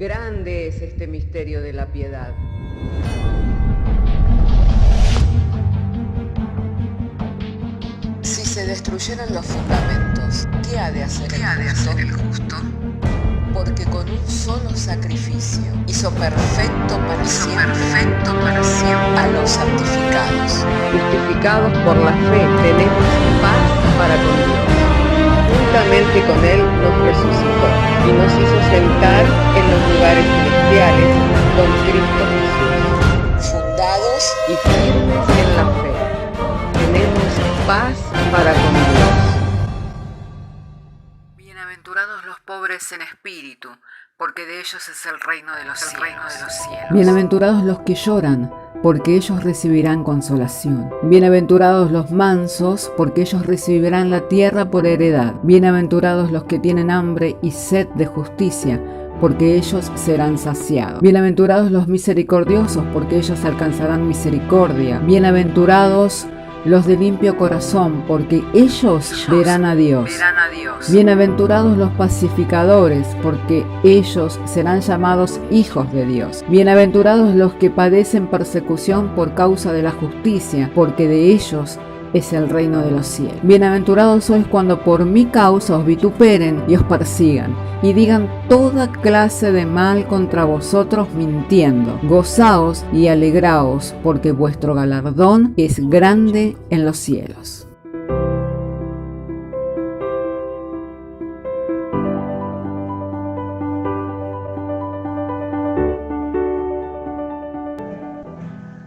Grande es este misterio de la piedad. Si se destruyeran los fundamentos, ¿qué ha de hacer el justo? Porque con un solo sacrificio hizo perfecto para siempre a los santificados. Justificados por la fe, tenemos paz para con Dios. Juntamente con Él nos resucitó y nos hizo sentar en los lugares celestiales con Cristo Jesús. Fundados y firmes en la fe, tenemos paz para con Dios. Bienaventurados los pobres en espíritu, porque de ellos es el reino de los cielos. Bienaventurados los que lloran, porque ellos recibirán consolación. Bienaventurados los mansos, porque ellos recibirán la tierra por heredad. Bienaventurados los que tienen hambre y sed de justicia, porque ellos serán saciados. Bienaventurados los misericordiosos, porque ellos alcanzarán misericordia. Bienaventurados los de limpio corazón, porque ellos verán a Dios. Bienaventurados los pacificadores, porque ellos serán llamados hijos de Dios. Bienaventurados los que padecen persecución por causa de la justicia, porque de ellos es el reino de los cielos. Bienaventurados sois cuando por mi causa os vituperen y os persigan, y digan toda clase de mal contra vosotros mintiendo. Gozaos y alegraos, porque vuestro galardón es grande en los cielos.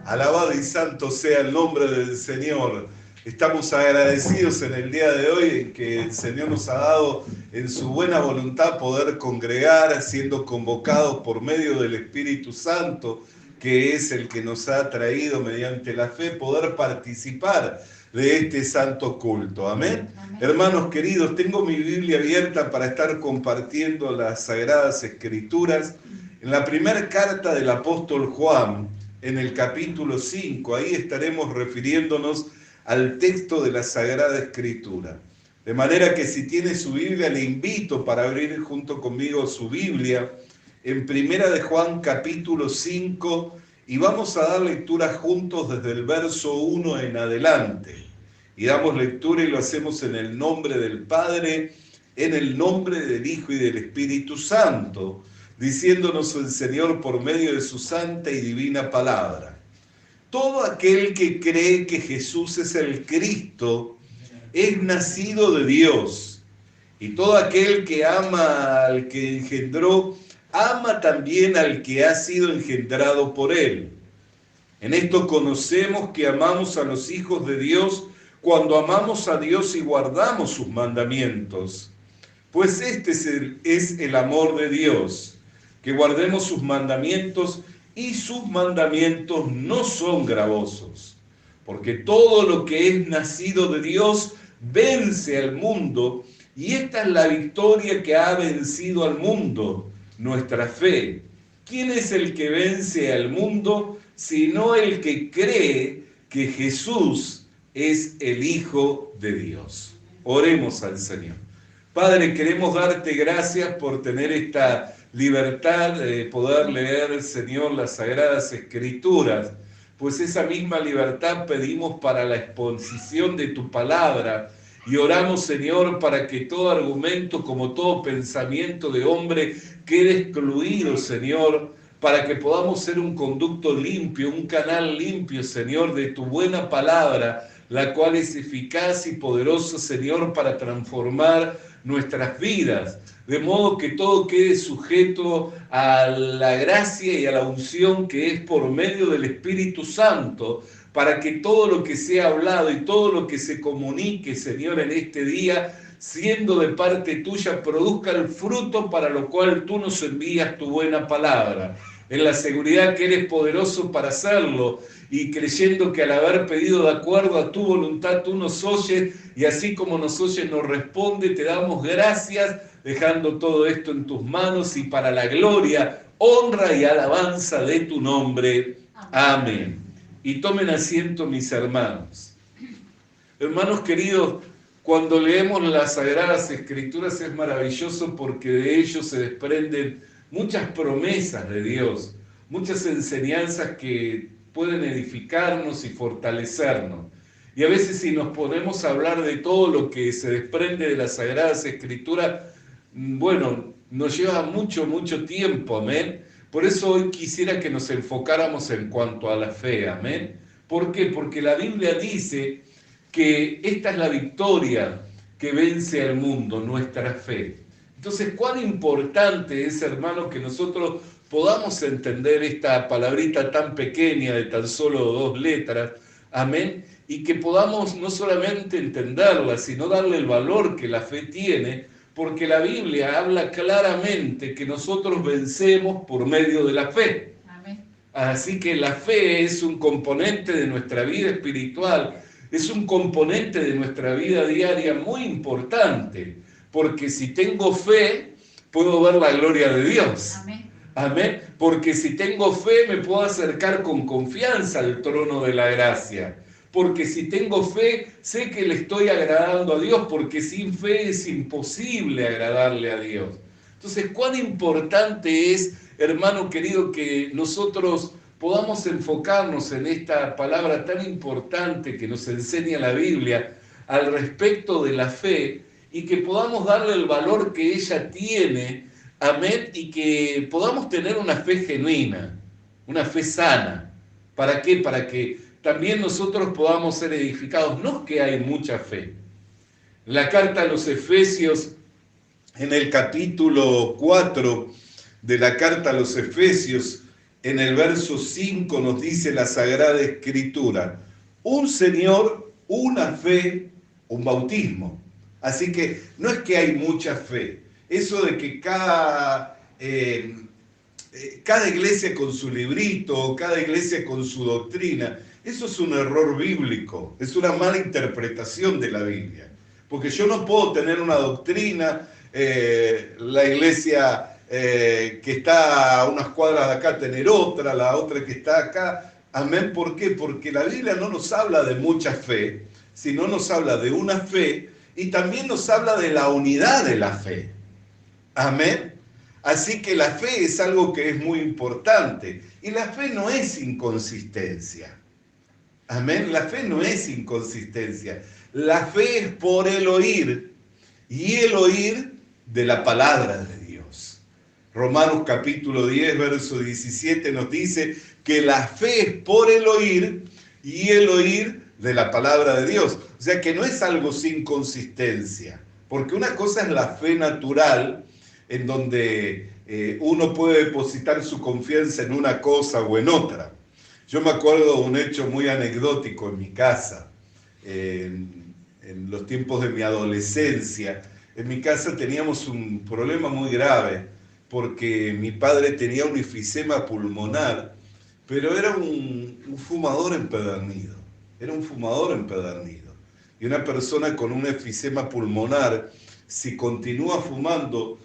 Alabado y santo sea el nombre del Señor. Estamos agradecidos en el día de hoy en que el Señor nos ha dado en su buena voluntad poder congregar, siendo convocados por medio del Espíritu Santo, que es el que nos ha traído mediante la fe, poder participar de este santo culto. Amén. Hermanos queridos, tengo mi Biblia abierta para estar compartiendo las Sagradas Escrituras. En la primera carta del apóstol Juan, en el capítulo 5, ahí estaremos refiriéndonos al texto de la Sagrada Escritura. De manera que si tiene su Biblia, le invito para abrir junto conmigo su Biblia en Primera de Juan capítulo 5 y vamos a dar lectura juntos desde el verso 1 en adelante. Y damos lectura y lo hacemos en el nombre del Padre, en el nombre del Hijo y del Espíritu Santo, diciéndonos el Señor por medio de su santa y divina palabra. Todo aquel que cree que Jesús es el Cristo es nacido de Dios, y todo aquel que ama al que engendró, ama también al que ha sido engendrado por él. En esto conocemos que amamos a los hijos de Dios cuando amamos a Dios y guardamos sus mandamientos. Pues este es el amor de Dios, que guardemos sus mandamientos, y sus mandamientos no son gravosos, porque todo lo que es nacido de Dios vence al mundo, y esta es la victoria que ha vencido al mundo, nuestra fe. ¿Quién es el que vence al mundo, sino el que cree que Jesús es el Hijo de Dios? Oremos al Señor. Padre, queremos darte gracias por tener esta libertad de poder leer, Señor, las Sagradas Escrituras, pues esa misma libertad pedimos para la exposición de tu palabra, y oramos, Señor, para que todo argumento, como todo pensamiento de hombre, quede excluido, Señor, para que podamos ser un conducto limpio, un canal limpio, Señor, de tu buena palabra, la cual es eficaz y poderosa, Señor, para transformar nuestras vidas, de modo que todo quede sujeto a la gracia y a la unción que es por medio del Espíritu Santo, para que todo lo que sea hablado y todo lo que se comunique, Señor, en este día, siendo de parte tuya, produzca el fruto para lo cual tú nos envías tu buena palabra, en la seguridad que eres poderoso para hacerlo, y creyendo que al haber pedido de acuerdo a tu voluntad, tú nos oyes, y así como nos oyes, nos responde. Te damos gracias, dejando todo esto en tus manos, y para la gloria, honra y alabanza de tu nombre. Amén. Y tomen asiento, mis hermanos. Hermanos queridos, cuando leemos las Sagradas Escrituras es maravilloso porque de ellos se desprenden muchas promesas de Dios, muchas enseñanzas que pueden edificarnos y fortalecernos. Y a veces si nos ponemos a hablar de todo lo que se desprende de las Sagradas Escrituras, bueno, nos lleva mucho, mucho tiempo, amén. Por eso hoy quisiera que nos enfocáramos en cuanto a la fe, amén. ¿Por qué? Porque la Biblia dice que esta es la victoria que vence al mundo, nuestra fe. Entonces, cuán importante es, hermano, que nosotros podamos entender esta palabrita tan pequeña de tan solo 2 letras, amén, y que podamos no solamente entenderla, sino darle el valor que la fe tiene, porque la Biblia habla claramente que nosotros vencemos por medio de la fe. Amén. Así que la fe es un componente de nuestra vida espiritual, es un componente de nuestra vida diaria muy importante, porque si tengo fe, puedo ver la gloria de Dios. Amén. Amén. Porque si tengo fe, me puedo acercar con confianza al trono de la gracia. Porque si tengo fe, sé que le estoy agradando a Dios, porque sin fe es imposible agradarle a Dios. Entonces, cuán importante es, hermano querido, que nosotros podamos enfocarnos en esta palabra tan importante que nos enseña la Biblia al respecto de la fe, y que podamos darle el valor que ella tiene, amén, y que podamos tener una fe genuina, una fe sana. ¿Para qué? Para que también nosotros podamos ser edificados. No es que hay mucha fe. La carta a los Efesios, en el capítulo 4 de la carta a los Efesios, en el verso 5 nos dice la Sagrada Escritura: un Señor, una fe, un bautismo. Así que no es que hay mucha fe. Eso de que cada iglesia con su librito, cada iglesia con su doctrina, eso es un error bíblico, es una mala interpretación de la Biblia. Porque yo no puedo tener una doctrina, la iglesia que está a unas cuadras de acá tener otra, la otra que está acá. Amén. ¿Por qué? Porque la Biblia no nos habla de mucha fe, sino nos habla de una fe, y también nos habla de la unidad de la fe. Amén. Así que la fe es algo que es muy importante. Y la fe no es inconsistencia. Amén. La fe no es inconsistencia. La fe es por el oír, y el oír de la palabra de Dios. Romanos capítulo 10, verso 17 nos dice que la fe es por el oír, y el oír de la palabra de Dios. O sea que no es algo sin consistencia, porque una cosa es la fe natural, en donde uno puede depositar su confianza en una cosa o en otra. Yo me acuerdo de un hecho muy anecdótico en mi casa, en los tiempos de mi adolescencia. En mi casa teníamos un problema muy grave, porque mi padre tenía un enfisema pulmonar, pero era un fumador empedernido. Era un fumador empedernido. Y una persona con un enfisema pulmonar, si continúa fumando,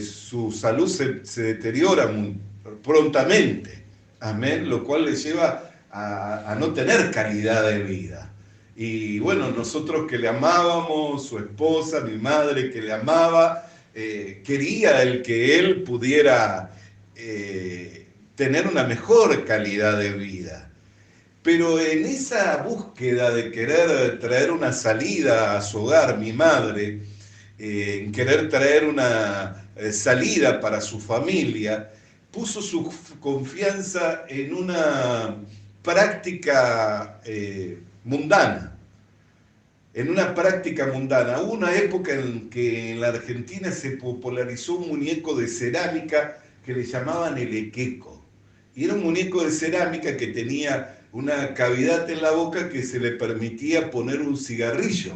su salud se deteriora muy prontamente. Amén. Lo cual le lleva a no tener calidad de vida. Y bueno, nosotros que le amábamos, su esposa, mi madre que le amaba, quería que él pudiera tener una mejor calidad de vida. Pero en esa búsqueda de querer traer una salida a su hogar, mi madre, en querer traer una salida para su familia, puso su confianza en una práctica mundana. En una práctica mundana. Hubo una época en que en la Argentina se popularizó un muñeco de cerámica que le llamaban el equeco. Y era un muñeco de cerámica que tenía una cavidad en la boca que se le permitía poner un cigarrillo.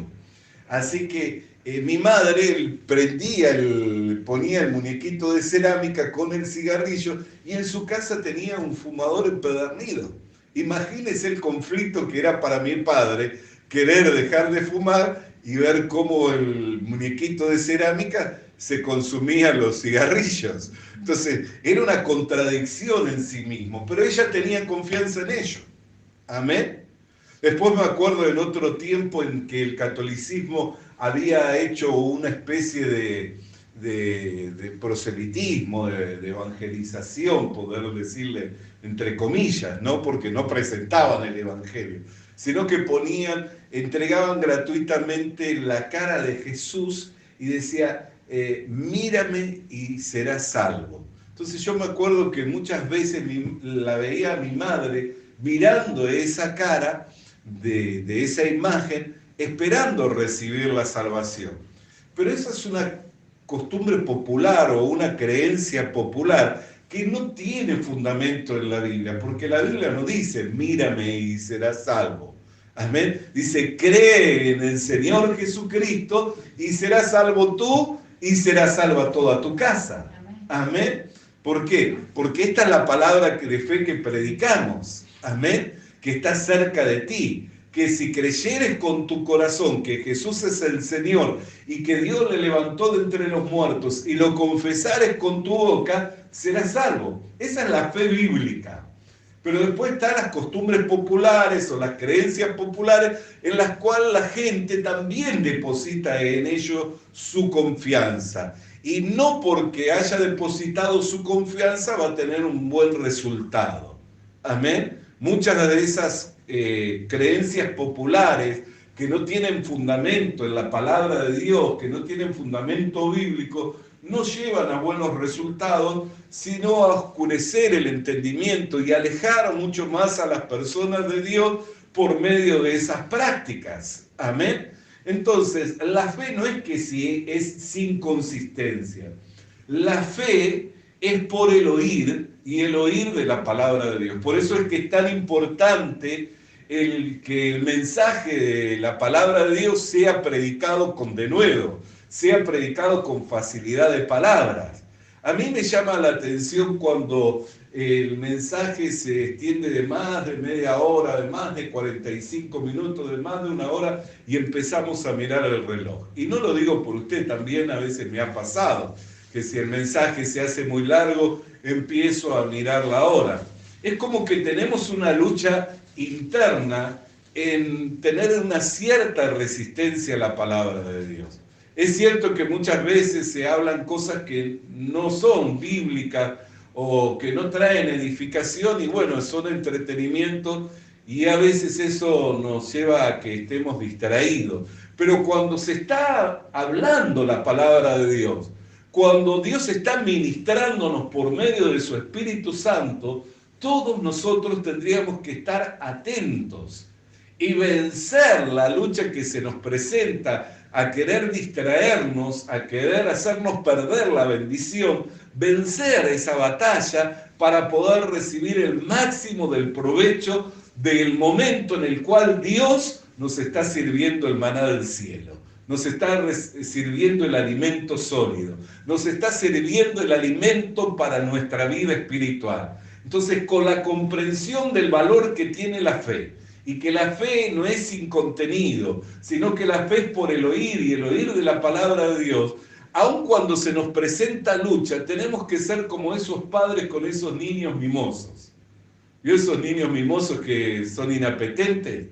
Así que mi madre ponía el muñequito de cerámica con el cigarrillo, y en su casa tenía un fumador empedernido. Imagínese el conflicto que era para mi padre querer dejar de fumar y ver cómo el muñequito de cerámica se consumía los cigarrillos. Entonces era una contradicción en sí mismo, pero ella tenía confianza en ello. Amén. Después me acuerdo en otro tiempo en que el catolicismo había hecho una especie de proselitismo, de evangelización, poder decirle entre comillas, ¿no? Porque no presentaban el evangelio, sino que entregaban gratuitamente la cara de Jesús y decía, mírame y serás salvo. Entonces yo me acuerdo que muchas veces la veía a mi madre mirando esa cara de esa imagen, esperando recibir la salvación. Pero esa es una costumbre popular o una creencia popular que no tiene fundamento en la Biblia, porque la Biblia no dice, mírame y serás salvo. Amén. Dice, cree en el Señor Jesucristo y serás salvo tú y será salva toda tu casa. Amén. ¿Por qué? Porque esta es la palabra de fe que predicamos. Amén. Que está cerca de ti. Que si creyeres con tu corazón que Jesús es el Señor y que Dios le levantó de entre los muertos y lo confesares con tu boca, serás salvo. Esa es la fe bíblica. Pero después están las costumbres populares o las creencias populares en las cuales la gente también deposita en ello su confianza. Y no porque haya depositado su confianza va a tener un buen resultado. Amén. Muchas de esas creencias populares que no tienen fundamento en la palabra de Dios, que no tienen fundamento bíblico, no llevan a buenos resultados, sino a oscurecer el entendimiento y alejar mucho más a las personas de Dios por medio de esas prácticas. Amén. Entonces, la fe no es que es sin consistencia. La fe es por el oír y el oír de la palabra de Dios. Por eso es que es tan importante que el mensaje de la palabra de Dios sea predicado con denuedo, sea predicado con facilidad de palabras. A mí me llama la atención cuando el mensaje se extiende de más de media hora, de más de 45 minutos, de más de una hora, y empezamos a mirar el reloj. Y no lo digo por usted, también a veces me ha pasado, que si el mensaje se hace muy largo, empiezo a mirar la hora. Es como que tenemos una lucha interna en tener una cierta resistencia a la palabra de Dios. Es cierto que muchas veces se hablan cosas que no son bíblicas o que no traen edificación y bueno, son entretenimiento y a veces eso nos lleva a que estemos distraídos. Pero cuando se está hablando la palabra de Dios, cuando Dios está ministrándonos por medio de su Espíritu Santo, todos nosotros tendríamos que estar atentos y vencer la lucha que se nos presenta a querer distraernos, a querer hacernos perder la bendición, vencer esa batalla para poder recibir el máximo del provecho del momento en el cual Dios nos está sirviendo el maná del cielo, nos está sirviendo el alimento sólido, nos está sirviendo el alimento para nuestra vida espiritual. Entonces, con la comprensión del valor que tiene la fe, y que la fe no es sin contenido, sino que la fe es por el oír y el oír de la palabra de Dios, aun cuando se nos presenta lucha, tenemos que ser como esos padres con esos niños mimosos. ¿Y esos niños mimosos que son inapetentes?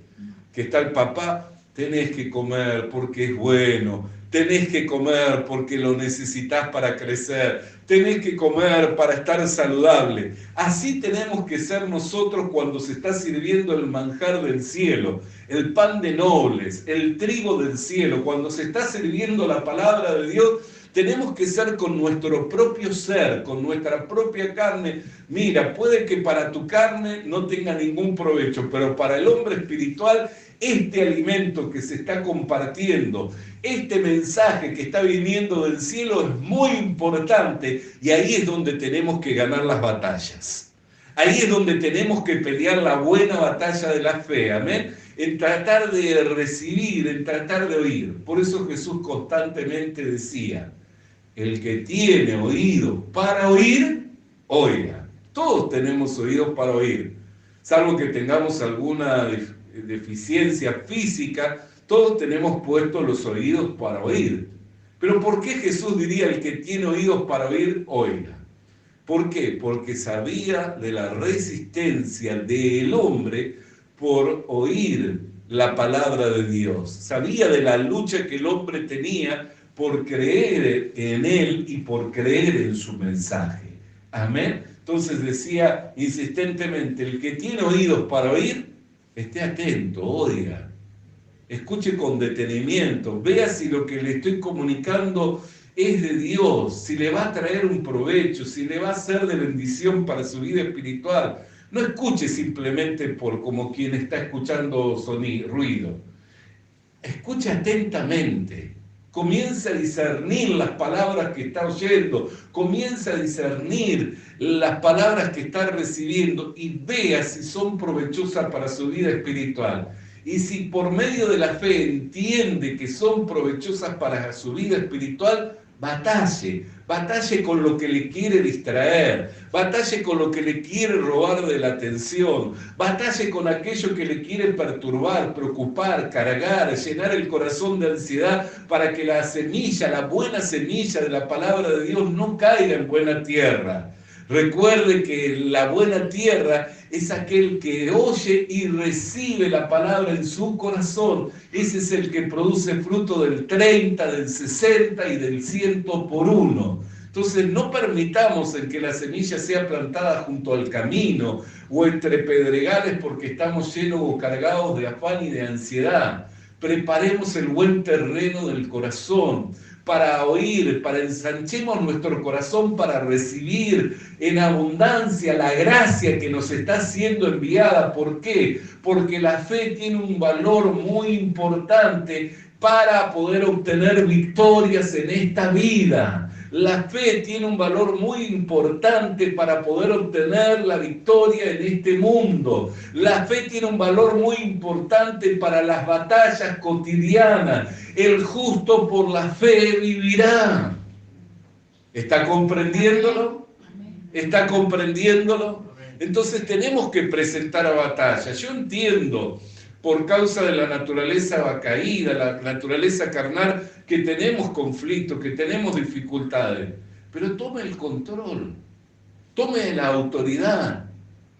Que está el papá, tenés que comer porque es bueno, tenés que comer porque lo necesitas para crecer, tenés que comer para estar saludable. Así tenemos que ser nosotros cuando se está sirviendo el manjar del cielo, el pan de nobles, el trigo del cielo, cuando se está sirviendo la palabra de Dios, tenemos que ser con nuestro propio ser, con nuestra propia carne. Mira, puede que para tu carne no tenga ningún provecho, pero para el hombre espiritual, este alimento que se está compartiendo, este mensaje que está viniendo del cielo es muy importante y ahí es donde tenemos que ganar las batallas. Ahí es donde tenemos que pelear la buena batalla de la fe, amén, en tratar de recibir, en tratar de oír. Por eso Jesús constantemente decía, el que tiene oídos para oír, oiga. Todos tenemos oídos para oír, salvo que tengamos alguna deficiencia física, todos tenemos puestos los oídos para oír. Pero ¿por qué Jesús diría el que tiene oídos para oír, oiga? ¿Por qué? Porque sabía de la resistencia del hombre por oír la palabra de Dios. Sabía de la lucha que el hombre tenía por creer en Él y por creer en su mensaje. Amén. Entonces decía insistentemente, el que tiene oídos para oír, esté atento, oiga, escuche con detenimiento, vea si lo que le estoy comunicando es de Dios, si le va a traer un provecho, si le va a ser de bendición para su vida espiritual. No escuche simplemente por como quien está escuchando ruido. Escuche atentamente. Comienza a discernir las palabras que está oyendo, comienza a discernir las palabras que está recibiendo y vea si son provechosas para su vida espiritual. Y si por medio de la fe entiende que son provechosas para su vida espiritual, batalle con lo que le quiere distraer, batalle con lo que le quiere robar de la atención, batalle con aquello que le quiere perturbar, preocupar, cargar, llenar el corazón de ansiedad para que la semilla, la buena semilla de la palabra de Dios no caiga en buena tierra. Recuerde que la buena tierra es aquel que oye y recibe la palabra en su corazón. Ese es el que produce fruto del 30, del 60 y del 100 por uno. Entonces no permitamos en que la semilla sea plantada junto al camino o entre pedregales porque estamos llenos o cargados de afán y de ansiedad. Preparemos el buen terreno del corazón para oír, para ensanchemos nuestro corazón para recibir en abundancia la gracia que nos está siendo enviada. ¿Por qué? Porque la fe tiene un valor muy importante para poder obtener victorias en esta vida. La fe tiene un valor muy importante para poder obtener la victoria en este mundo. La fe tiene un valor muy importante para las batallas cotidianas. El justo por la fe vivirá. ¿Está comprendiéndolo? ¿Está comprendiéndolo? Entonces tenemos que presentar a batalla. Yo entiendo, por causa de la naturaleza caída, la naturaleza carnal, que tenemos conflictos, que tenemos dificultades. Pero tome el control, tome la autoridad.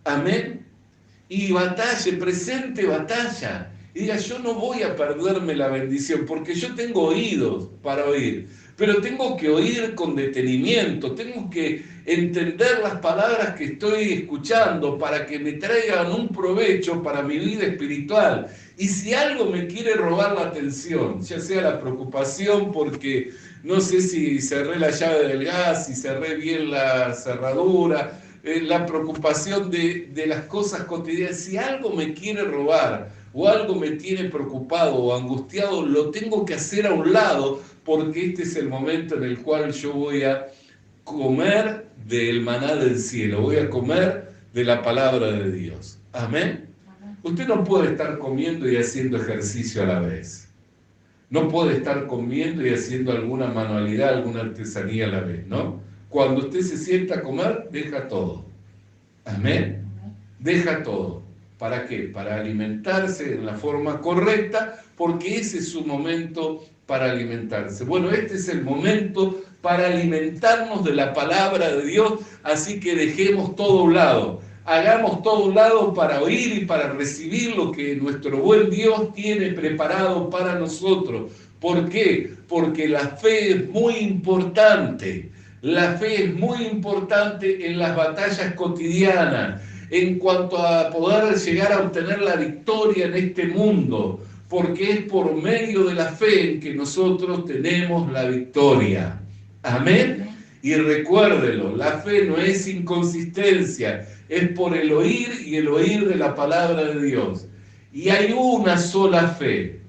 Amén. Y batalle, presente batalla. Y diga, yo no voy a perderme la bendición, porque yo tengo oídos para oír. Pero tengo que oír con detenimiento, tengo que entender las palabras que estoy escuchando para que me traigan un provecho para mi vida espiritual. Y si algo me quiere robar la atención, ya sea la preocupación porque no sé si cerré la llave del gas, si cerré bien la cerradura, la preocupación de las cosas cotidianas, si algo me quiere robar o algo me tiene preocupado o angustiado, lo tengo que hacer a un lado, porque este es el momento en el cual yo voy a comer del maná del cielo, voy a comer de la palabra de Dios. Amén. Usted no puede estar comiendo y haciendo ejercicio a la vez. No puede estar comiendo y haciendo alguna manualidad, alguna artesanía a la vez, ¿no? Cuando usted se sienta a comer, deja todo. Amén. Deja todo. ¿Para qué? Para alimentarse en la forma correcta, porque ese es su momento para alimentarse. Bueno, este es el momento para alimentarnos de la palabra de Dios, así que dejemos todo a un lado. Hagamos todo a un lado para oír y para recibir lo que nuestro buen Dios tiene preparado para nosotros. ¿Por qué? Porque la fe es muy importante. La fe es muy importante en las batallas cotidianas, en cuanto a poder llegar a obtener la victoria en este mundo, porque es por medio de la fe en que nosotros tenemos la victoria. Amén. Y recuérdelo, la fe no es inconsistencia, es por el oír y el oír de la palabra de Dios. Y hay una sola fe,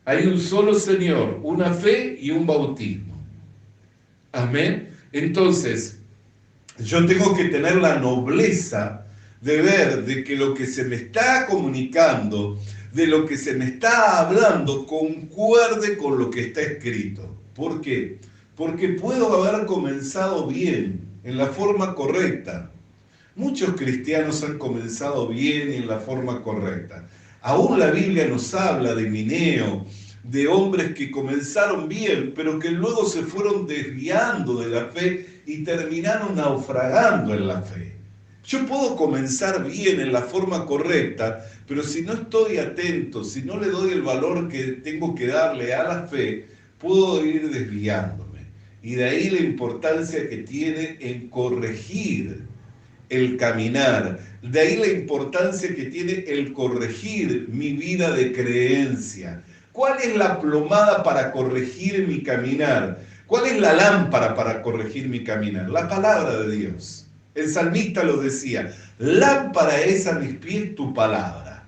hay un solo Señor, una fe y un bautismo. Amén. Entonces, yo tengo que tener la nobleza de ver de que lo que se me está comunicando, de lo que se me está hablando, concuerde con lo que está escrito. ¿Por qué? Porque puedo haber comenzado bien, en la forma correcta. Muchos cristianos han comenzado bien y en la forma correcta. Aún la Biblia nos habla de Mineo, de hombres que comenzaron bien, pero que luego se fueron desviando de la fe y terminaron naufragando en la fe. Yo puedo comenzar bien en la forma correcta, pero si no estoy atento, si no le doy el valor que tengo que darle a la fe, puedo ir desviándome. Y de ahí la importancia que tiene en corregir el caminar. De ahí la importancia que tiene el corregir mi vida de creencia. ¿Cuál es la plomada para corregir mi caminar? ¿Cuál es la lámpara para corregir mi caminar? La palabra de Dios. El salmista lo decía, lámpara es a mis pies tu palabra.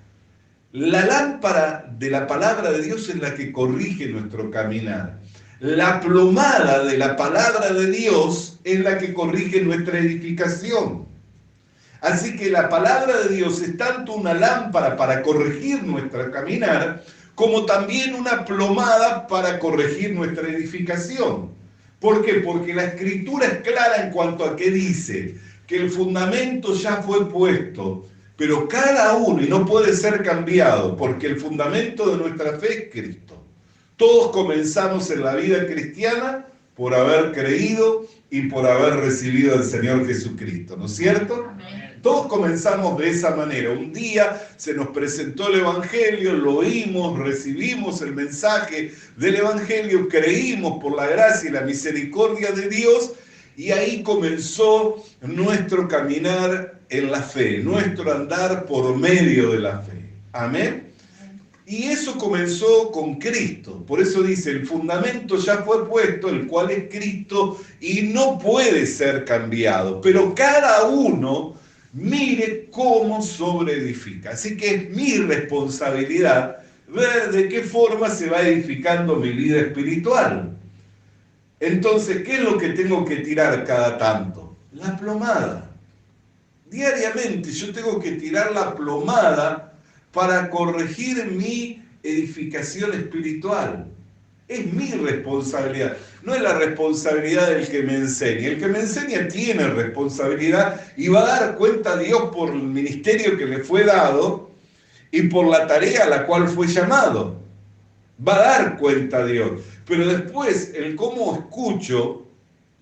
La lámpara de la palabra de Dios es la que corrige nuestro caminar. La plomada de la palabra de Dios es la que corrige nuestra edificación. Así que la palabra de Dios es tanto una lámpara para corregir nuestro caminar, como también una plomada para corregir nuestra edificación. ¿Por qué? Porque la Escritura es clara en cuanto a que dice que el fundamento ya fue puesto, pero cada uno, y no puede ser cambiado, porque el fundamento de nuestra fe es Cristo. Todos comenzamos en la vida cristiana por haber creído y por haber recibido al Señor Jesucristo, ¿no es cierto? Amén. Todos comenzamos de esa manera. Un día se nos presentó el Evangelio, lo oímos, recibimos el mensaje del Evangelio, creímos por la gracia y la misericordia de Dios, y ahí comenzó nuestro caminar en la fe, nuestro andar por medio de la fe. Amén. Y eso comenzó con Cristo. Por eso dice, el fundamento ya fue puesto, el cual es Cristo, y no puede ser cambiado. Pero cada uno mire cómo sobreedifica. Así que es mi responsabilidad ver de qué forma se va edificando mi vida espiritual. Entonces, ¿qué es lo que tengo que tirar cada tanto? La plomada. Diariamente yo tengo que tirar la plomada para corregir mi edificación espiritual. Es mi responsabilidad, no es la responsabilidad del que me enseña. El que me enseña tiene responsabilidad y va a dar cuenta a Dios por el ministerio que le fue dado y por la tarea a la cual fue llamado. Va a dar cuenta a Dios. Pero después, el cómo escucho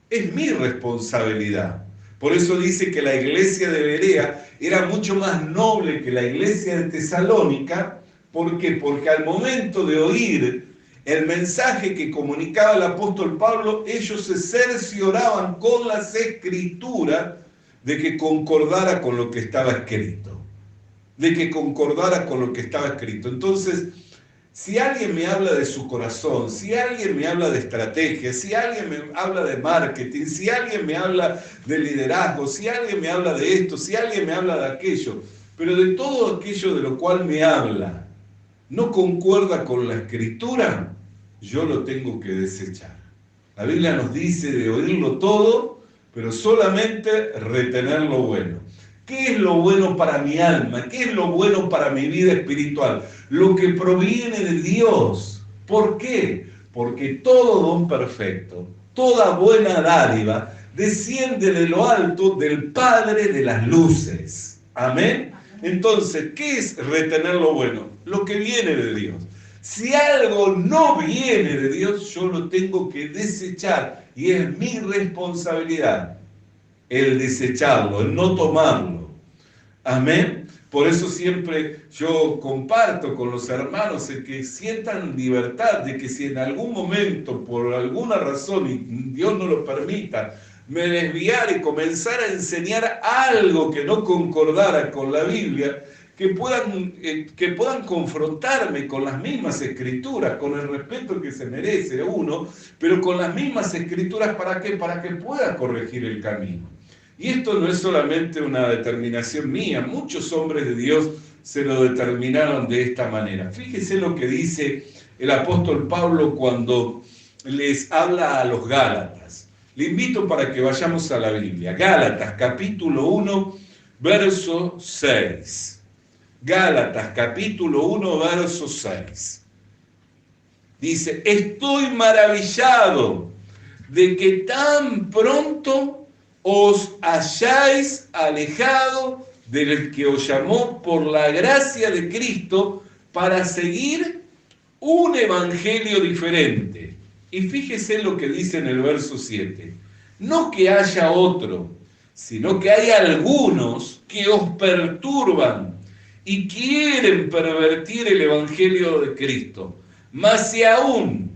es mi responsabilidad. Por eso dice que la iglesia de Berea era mucho más noble que la iglesia de Tesalónica. ¿Por qué? Porque al momento de oír el mensaje que comunicaba el apóstol Pablo, ellos se cercioraban con las escrituras de que concordara con lo que estaba escrito. De que concordara con lo que estaba escrito. Entonces, si alguien me habla de su corazón, si alguien me habla de estrategia, si alguien me habla de marketing, si alguien me habla de liderazgo, si alguien me habla de esto, si alguien me habla de aquello, pero de todo aquello de lo cual me habla, no concuerda con la Escritura, yo lo tengo que desechar. La Biblia nos dice de oírlo todo, pero solamente retener lo bueno. ¿Qué es lo bueno para mi alma? ¿Qué es lo bueno para mi vida espiritual? Lo que proviene de Dios. ¿Por qué? Porque todo don perfecto, toda buena dádiva, desciende de lo alto del Padre de las luces. Amén. Entonces, ¿qué es retener lo bueno? Lo que viene de Dios. Si algo no viene de Dios, yo lo tengo que desechar. Y es mi responsabilidad el desecharlo, el no tomarlo. Amén. Por eso siempre yo comparto con los hermanos el que sientan libertad de que si en algún momento, por alguna razón, y Dios no lo permita, me desviara y comenzara a enseñar algo que no concordara con la Biblia, que puedan confrontarme con las mismas escrituras, con el respeto que se merece uno, pero con las mismas escrituras, ¿para qué? Para que pueda corregir el camino. Y esto no es solamente una determinación mía, muchos hombres de Dios se lo determinaron de esta manera. Fíjese lo que dice el apóstol Pablo cuando les habla a los Gálatas. Le invito para que vayamos a la Biblia. Gálatas, capítulo 1, verso 6. Gálatas, capítulo 1, verso 6. Dice, estoy maravillado de que tan pronto os hayáis alejado del que os llamó por la gracia de Cristo para seguir un evangelio diferente. Y fíjese lo que dice en el verso 7. No que haya otro, sino que hay algunos que os perturban y quieren pervertir el evangelio de Cristo. Mas si aún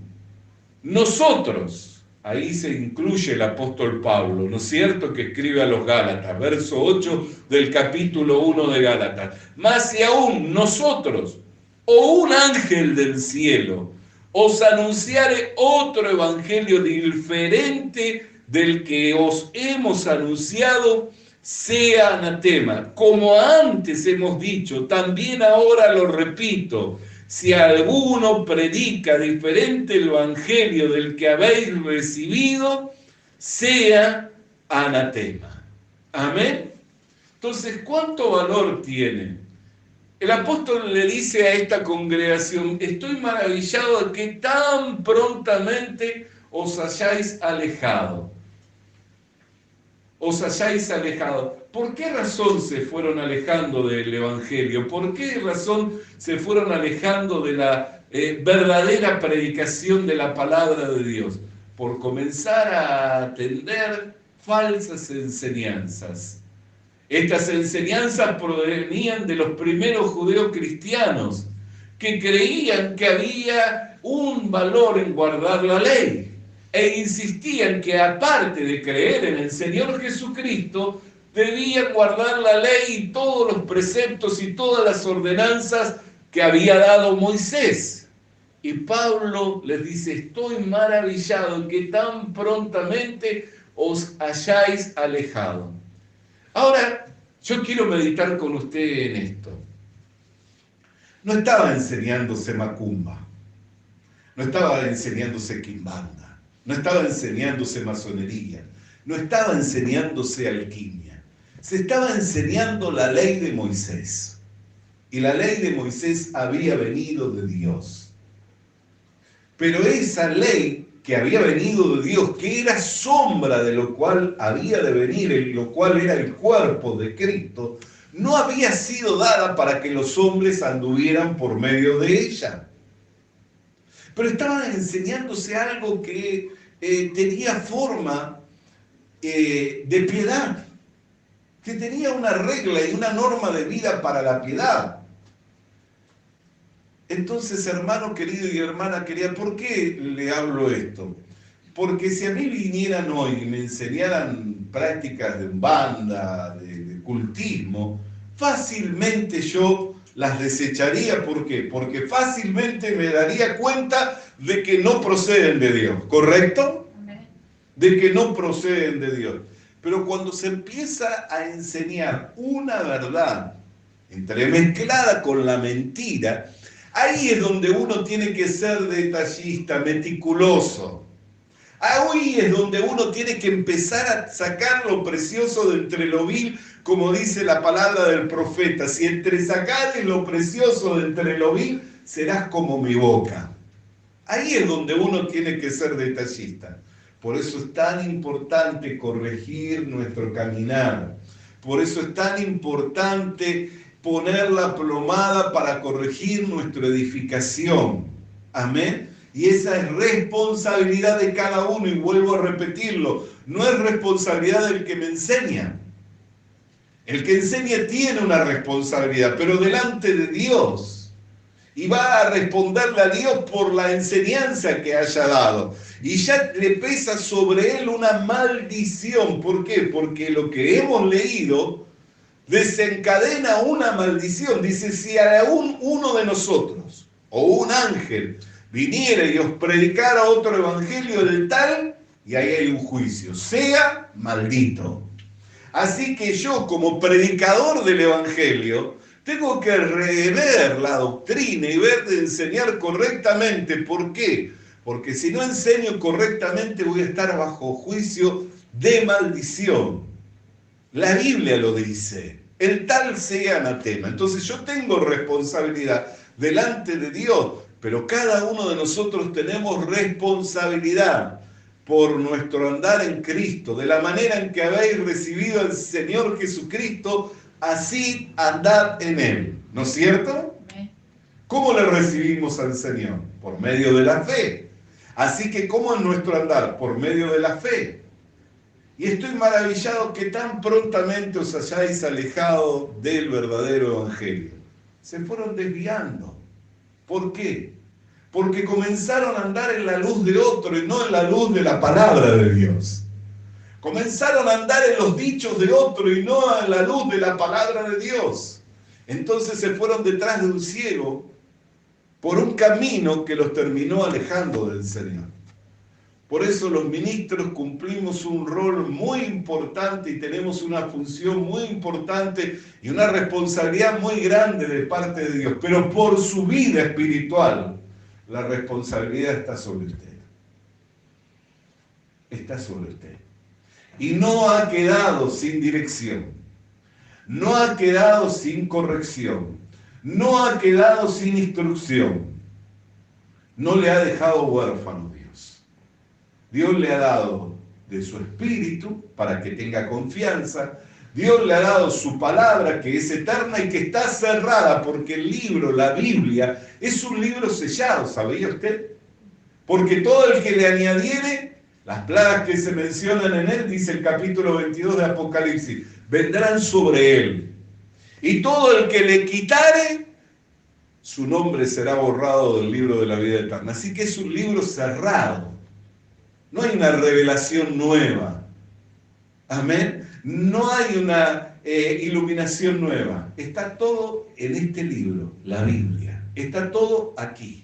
nosotros, ahí se incluye el apóstol Pablo, ¿no es cierto?, que escribe a los Gálatas, verso 8 del capítulo 1 de Gálatas. Más y aún nosotros, o un ángel del cielo, os anunciare otro evangelio diferente del que os hemos anunciado, sea anatema. Como antes hemos dicho, también ahora lo repito, si alguno predica diferente el evangelio del que habéis recibido, sea anatema. Amén. Entonces, ¿cuánto valor tiene? El apóstol le dice a esta congregación: estoy maravillado de que tan prontamente os hayáis alejado. Os hayáis alejado. ¿Por qué razón se fueron alejando del evangelio? ¿Por qué razón se fueron alejando de la verdadera predicación de la palabra de Dios? Por comenzar a atender falsas enseñanzas. Estas enseñanzas provenían de los primeros judeos cristianos, que creían que había un valor en guardar la ley, e insistían que aparte de creer en el Señor Jesucristo, debían guardar la ley y todos los preceptos y todas las ordenanzas que había dado Moisés. Y Pablo les dice: estoy maravillado en que tan prontamente os hayáis alejado. Ahora, yo quiero meditar con usted en esto. No estaba enseñándose macumba, no estaba enseñándose quimbanda, no estaba enseñándose masonería, no estaba enseñándose alquimia. Se estaba enseñando la ley de Moisés. Y la ley de Moisés había venido de Dios. Pero esa ley que había venido de Dios, que era sombra de lo cual había de venir, lo cual era el cuerpo de Cristo, no había sido dada para que los hombres anduvieran por medio de ella. Pero estaban enseñándose algo que tenía forma de piedad, que tenía una regla y una norma de vida para la piedad. Entonces, hermano querido y hermana querida, ¿por qué le hablo esto? Porque si a mí vinieran hoy y me enseñaran prácticas de umbanda, de cultismo, fácilmente yo las desecharía. ¿Por qué? Porque fácilmente me daría cuenta de que no proceden de Dios, ¿correcto? De que no proceden de Dios. Pero cuando se empieza a enseñar una verdad entremezclada con la mentira, ahí es donde uno tiene que ser detallista, meticuloso. Ahí es donde uno tiene que empezar a sacar lo precioso de entre lo vil, como dice la palabra del profeta: si entresacares lo precioso de entre lo vil, serás como mi boca. Ahí es donde uno tiene que ser detallista. Por eso es tan importante corregir nuestro caminar. Por eso es tan importante poner la plomada para corregir nuestra edificación. Amén. Y esa es responsabilidad de cada uno, y vuelvo a repetirlo, no es responsabilidad del que me enseña. El que enseña tiene una responsabilidad, pero delante de Dios. Y va a responderle a Dios por la enseñanza que haya dado. Y ya le pesa sobre él una maldición. ¿Por qué? Porque lo que hemos leído desencadena una maldición. Dice: si aún uno de nosotros o un ángel viniera y os predicara otro evangelio del tal, y ahí hay un juicio, sea maldito. Así que yo, como predicador del evangelio, tengo que rever la doctrina y ver de enseñar correctamente. ¿Por qué? Porque si no enseño correctamente voy a estar bajo juicio de maldición. La Biblia lo dice: el tal sea anatema. Entonces yo tengo responsabilidad delante de Dios, pero cada uno de nosotros tenemos responsabilidad por nuestro andar en Cristo. De la manera en que habéis recibido al Señor Jesucristo, así andad en Él. ¿No es cierto? ¿Cómo le recibimos al Señor? Por medio de la fe. Así que, ¿cómo es nuestro andar? Por medio de la fe. Y estoy maravillado que tan prontamente os hayáis alejado del verdadero evangelio. Se fueron desviando. ¿Por qué? porque comenzaron a andar en la luz de otro y no en la luz de la palabra de Dios. Comenzaron a andar en los dichos de otro y no en la luz de la palabra de Dios. Entonces se fueron detrás de un ciego por un camino que los terminó alejando del Señor. Por eso los ministros cumplimos un rol muy importante y tenemos una función muy importante y una responsabilidad muy grande de parte de Dios. Pero por su vida espiritual, la responsabilidad está sobre usted. Está sobre usted. Y no ha quedado sin dirección. No ha quedado sin corrección. No ha quedado sin instrucción. No le ha dejado huérfano Dios. Dios le ha dado de su espíritu para que tenga confianza. Dios le ha dado su palabra que es eterna y que está cerrada, porque el libro, la Biblia, es un libro sellado, ¿sabía usted? Porque todo el que le añadiere, las plagas que se mencionan en él, dice el capítulo 22 de Apocalipsis, vendrán sobre él. Y todo el que le quitare, su nombre será borrado del libro de la vida eterna. Así que es un libro cerrado. No hay una revelación nueva. Amén. No hay una iluminación nueva. Está todo en este libro, la Biblia. Está todo aquí.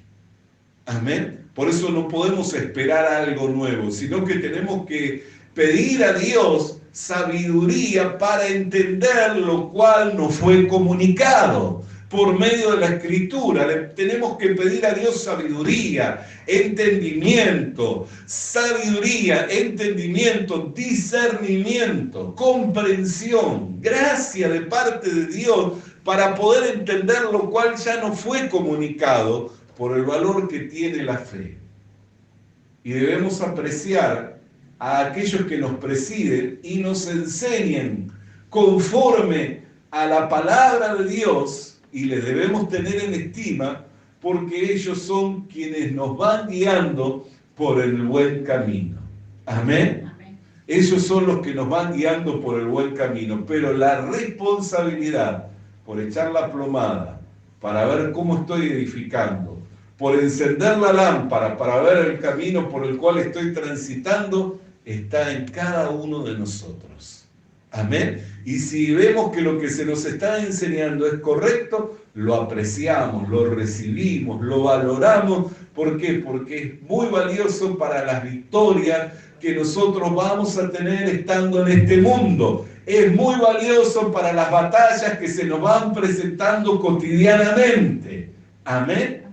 Amén. Por eso no podemos esperar algo nuevo, sino que tenemos que pedir a Dios sabiduría para entender lo cual nos fue comunicado por medio de la Escritura. Le tenemos que pedir a Dios sabiduría, entendimiento, discernimiento, comprensión, gracia de parte de Dios para poder entender lo cual ya nos fue comunicado por el valor que tiene la fe. Y debemos apreciar a aquellos que nos presiden y nos enseñen conforme a la palabra de Dios, y les debemos tener en estima porque ellos son quienes nos van guiando por el buen camino. Amén. Amén. Ellos son los que nos van guiando por el buen camino, pero la responsabilidad por echar la plomada, para ver cómo estoy edificando, por encender la lámpara, para ver el camino por el cual estoy transitando, está en cada uno de nosotros. Amén. Y si vemos que lo que se nos está enseñando es correcto, lo apreciamos, lo recibimos, lo valoramos. ¿Por qué? Porque es muy valioso para las victorias que nosotros vamos a tener estando en este mundo. Es muy valioso para las batallas que se nos van presentando cotidianamente. Amén.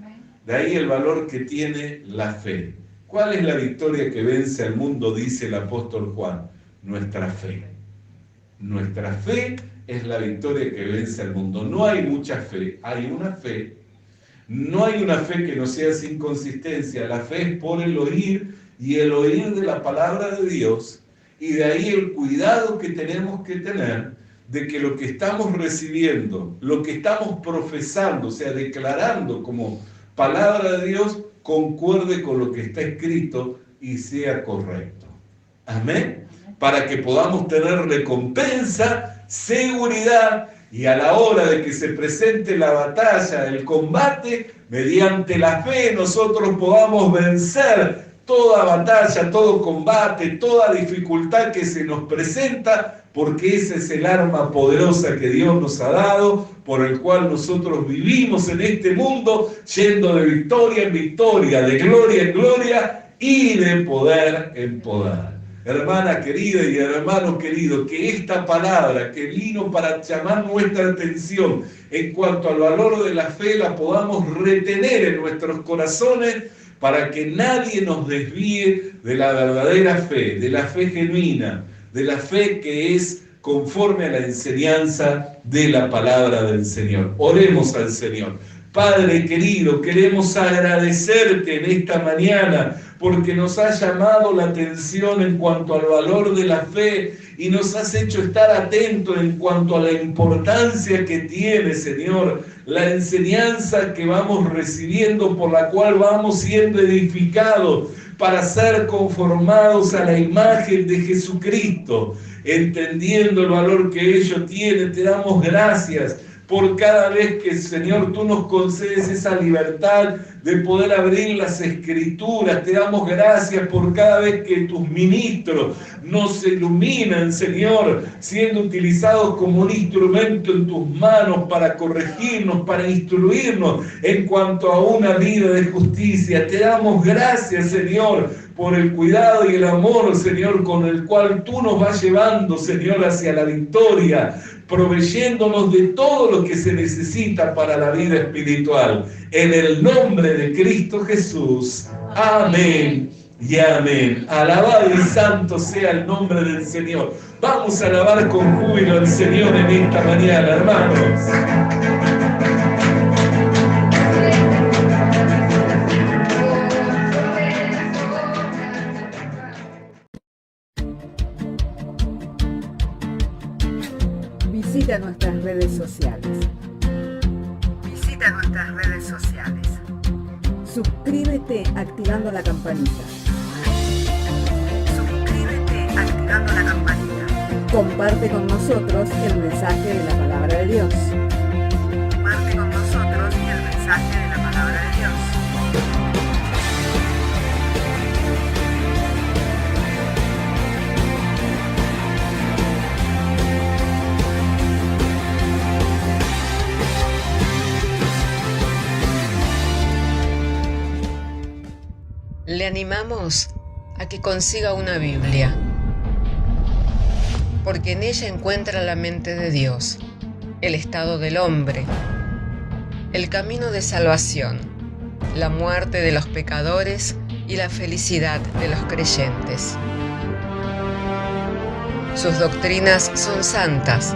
De ahí el valor que tiene la fe. ¿Cuál es la victoria que vence al mundo? Dice el apóstol Juan. Nuestra fe. Nuestra fe es la victoria que vence al mundo. No hay mucha fe, hay una fe. No hay una fe que no sea sin consistencia. La fe es por el oír, y el oír de la palabra de Dios. Y de ahí el cuidado que tenemos que tener de que lo que estamos recibiendo, lo que estamos profesando, o sea, declarando como palabra de Dios, concuerde con lo que está escrito y sea correcto. Amén. Para que podamos tener recompensa, seguridad, y a la hora de que se presente la batalla, el combate, mediante la fe nosotros podamos vencer toda batalla, todo combate, toda dificultad que se nos presenta, porque ese es el arma poderosa que Dios nos ha dado, por el cual nosotros vivimos en este mundo, yendo de victoria en victoria, de gloria en gloria y de poder en poder. Hermana querida y hermano querido, que esta palabra que vino para llamar nuestra atención en cuanto al valor de la fe la podamos retener en nuestros corazones para que nadie nos desvíe de la verdadera fe, de la fe genuina, de la fe que es conforme a la enseñanza de la palabra del Señor. Oremos al Señor. Padre querido, queremos agradecerte en esta mañana porque nos has llamado la atención en cuanto al valor de la fe y nos has hecho estar atentos en cuanto a la importancia que tiene, Señor, la enseñanza que vamos recibiendo, por la cual vamos siendo edificados para ser conformados a la imagen de Jesucristo. Entendiendo el valor que ello tiene, te damos gracias por cada vez que, Señor, tú nos concedes esa libertad de poder abrir las Escrituras. Te damos gracias por cada vez que tus ministros nos iluminan, Señor, siendo utilizados como un instrumento en tus manos para corregirnos, para instruirnos en cuanto a una vida de justicia. Te damos gracias, Señor, por el cuidado y el amor, Señor, con el cual tú nos vas llevando, Señor, hacia la victoria, proveyéndonos de todo lo que se necesita para la vida espiritual. En el nombre de Cristo Jesús. Amén y amén. Alabado y santo sea el nombre del Señor. Vamos a alabar con júbilo al Señor en esta mañana, hermanos. Visita nuestras redes sociales. Suscríbete activando la campanita. Comparte con nosotros el mensaje de la palabra de Dios. Le animamos a que consiga una Biblia, porque en ella encuentra la mente de Dios, el estado del hombre, el camino de salvación, la muerte de los pecadores y la felicidad de los creyentes. Sus doctrinas son santas,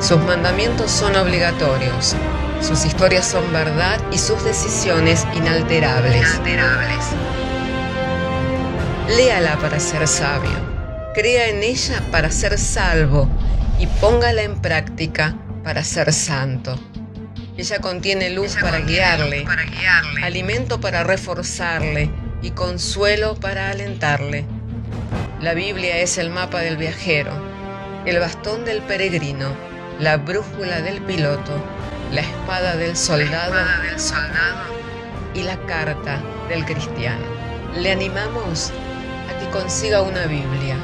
sus mandamientos son obligatorios, sus historias son verdad y sus decisiones inalterables. Léala para ser sabio, crea en ella para ser salvo y póngala en práctica para ser santo. Ella contiene luz para guiarle, alimento para reforzarle y consuelo para alentarle. La Biblia es el mapa del viajero, el bastón del peregrino, la brújula del piloto, la espada del soldado y la carta del cristiano. Le animamos a que consiga una Biblia,